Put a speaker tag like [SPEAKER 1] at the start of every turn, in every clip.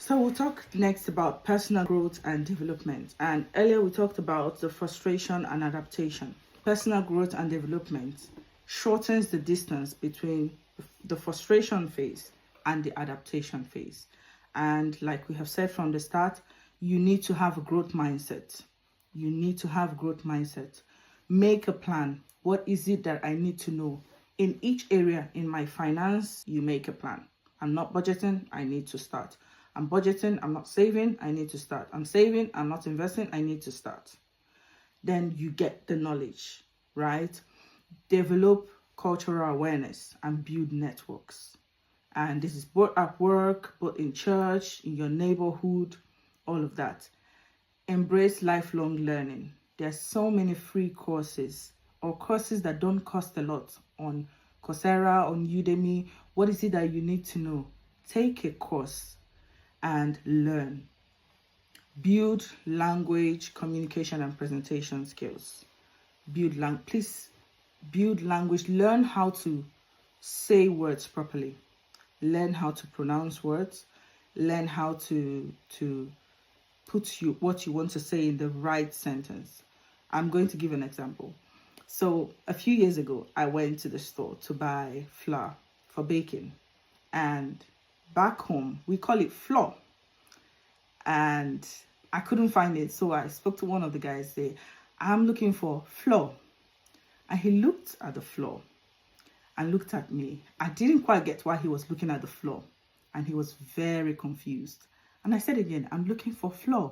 [SPEAKER 1] So we'll talk next about personal growth and development. And earlier we talked about the frustration and adaptation. Personal growth and development shortens the distance between the frustration phase and the adaptation phase. And like we have said from the start, you need to have a growth mindset. You need to have growth mindset. Make a plan. What is it that I need to know? In each area, in my finance, you make a plan. I'm not budgeting, I need to start. I'm budgeting, I'm not saving, I need to start. I'm saving, I'm not investing, I need to start. Then you get the knowledge, right? Develop cultural awareness and build networks. And this is both at work, both in church, in your neighborhood, all of that. Embrace lifelong learning. There's so many free courses or courses that don't cost a lot on Coursera, on Udemy. What is it that you need to know? Take a course and learn. Build language, communication, and presentation skills. Please build language. Learn how to say words properly. Learn how to pronounce words. Learn how to put what you want to say in the right sentence. I'm going to give an example. So a few years ago, I went to the store to buy flour for baking. And back home, we call it flour. And I couldn't find it. So I spoke to one of the guys there. I'm looking for flour. And he looked at the flour and looked at me. I didn't quite get why he was looking at the flour. And he was very confused. And I said again, I'm looking for flour.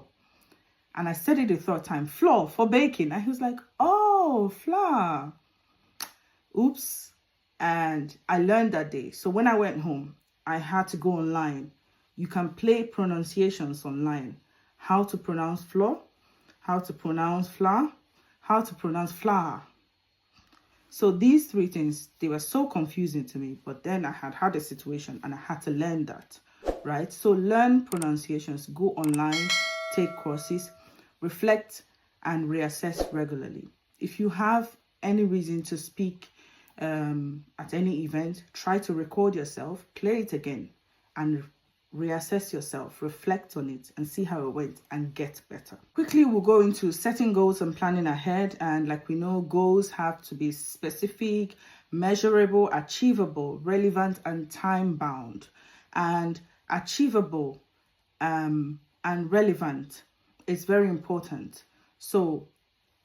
[SPEAKER 1] And I said it a third time, flour for baking. And he was like, oh, flour. Oops. And I learned that day. So when I went home, I had to go online. You can play pronunciations online. How to pronounce flour, how to pronounce flour, how to pronounce flour. So these three things, they were so confusing to me. But then I had a situation and I had to learn that, right? So learn pronunciations, go online, take courses, reflect and reassess regularly. If you have any reason to speak at any event, try to record yourself, play it again, and reassess yourself, reflect on it, and see how it went and get better. Quickly, we'll go into setting goals and planning ahead. And like we know, goals have to be specific, measurable, achievable, relevant, and time-bound. And achievable and relevant is very important. So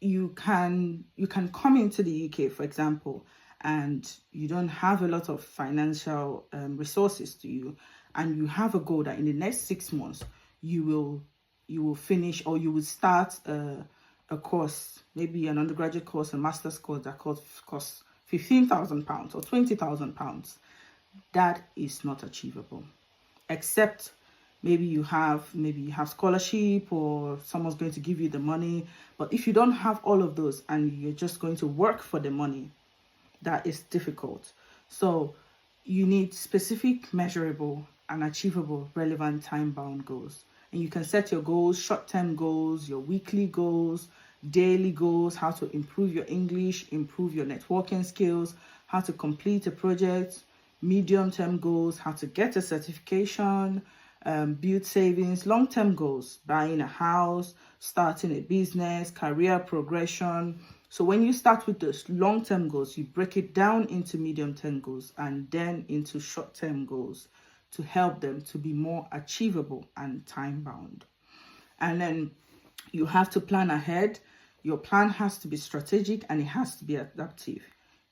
[SPEAKER 1] you can come into the UK, for example, and you don't have a lot of financial resources to you, and you have a goal that in the next 6 months you will finish, or you will start a course, maybe an undergraduate course, a master's course that costs £15,000 or £20,000. That is not achievable, except maybe you have scholarship or someone's going to give you the money. But if you don't have all of those and you're just going to work for the money, that is difficult. So you need specific, measurable, and achievable, relevant, time-bound goals. And you can set your goals, short-term goals, your weekly goals, daily goals, how to improve your English, improve your networking skills, how to complete a project, medium-term goals, how to get a certification, build savings, long-term goals, buying a house, starting a business, career progression. So when you start with those long-term goals, you break it down into medium-term goals and then into short-term goals to help them to be more achievable and time-bound. And then you have to plan ahead. Your plan has to be strategic and it has to be adaptive.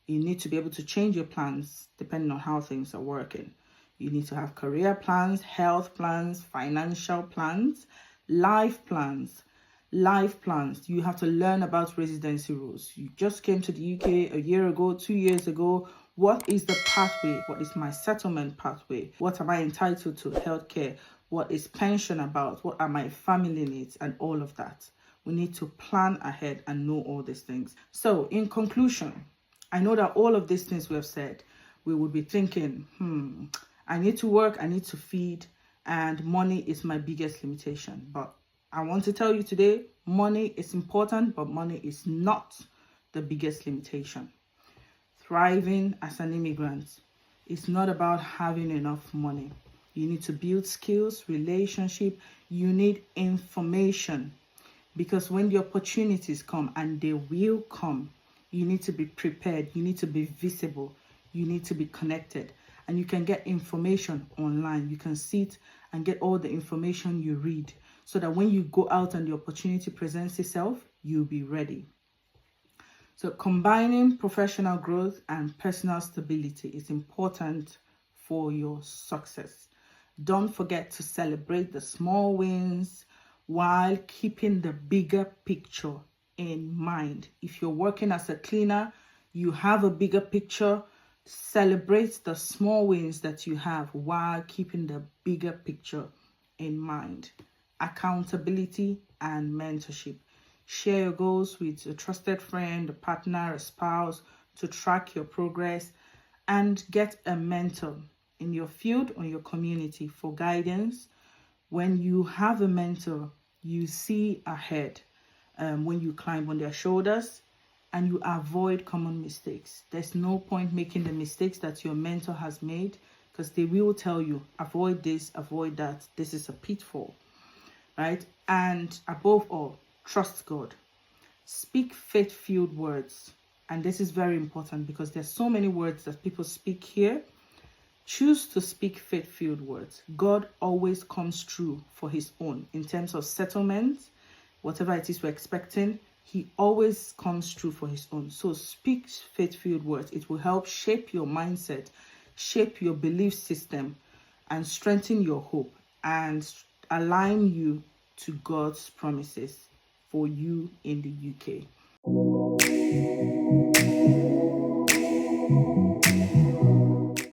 [SPEAKER 1] You need to be able to change your plans depending on how things are working. You need to have career plans, health plans, financial plans, life plans. Life plans. You have to learn about residency rules. You just came to the UK a year ago, 2 years ago. What is the pathway? What is my settlement pathway? What am I entitled to? Healthcare. What is pension about? What are my family needs? And all of that. We need to plan ahead and know all these things. So in conclusion, I know that all of these things we have said, we would be thinking, I need to work, I need to feed, and money is my biggest limitation. But I want to tell you today, money is important, but money is not the biggest limitation. Thriving as an immigrant is not about having enough money. You need to build skills, relationship. You need information, because when the opportunities come, and they will come, you need to be prepared. You need to be visible. You need to be connected. And you can get information online. You can sit and get all the information you read, so that when you go out and the opportunity presents itself, you'll be ready. So combining professional growth and personal stability is important for your success. Don't forget to celebrate the small wins while keeping the bigger picture in mind. If you're working as a cleaner, you have a bigger picture. Celebrate the small wins that you have while keeping the bigger picture in mind. Accountability and mentorship. Share your goals with a trusted friend, a partner, a spouse to track your progress, and get a mentor in your field or your community for guidance. When you have a mentor, you see ahead when you climb on their shoulders, and you avoid common mistakes. There's no point making the mistakes that your mentor has made, because they will tell you, avoid this, avoid that. This is a pitfall, right? And above all, trust God. Speak faith-filled words. And this is very important, because there's so many words that people speak here. Choose to speak faith-filled words. God always comes through for his own in terms of settlement, whatever it is we're expecting. He always comes through for his own. So speak faith-filled words. It will help shape your mindset, shape your belief system, and strengthen your hope, and align you to God's promises for you in the UK.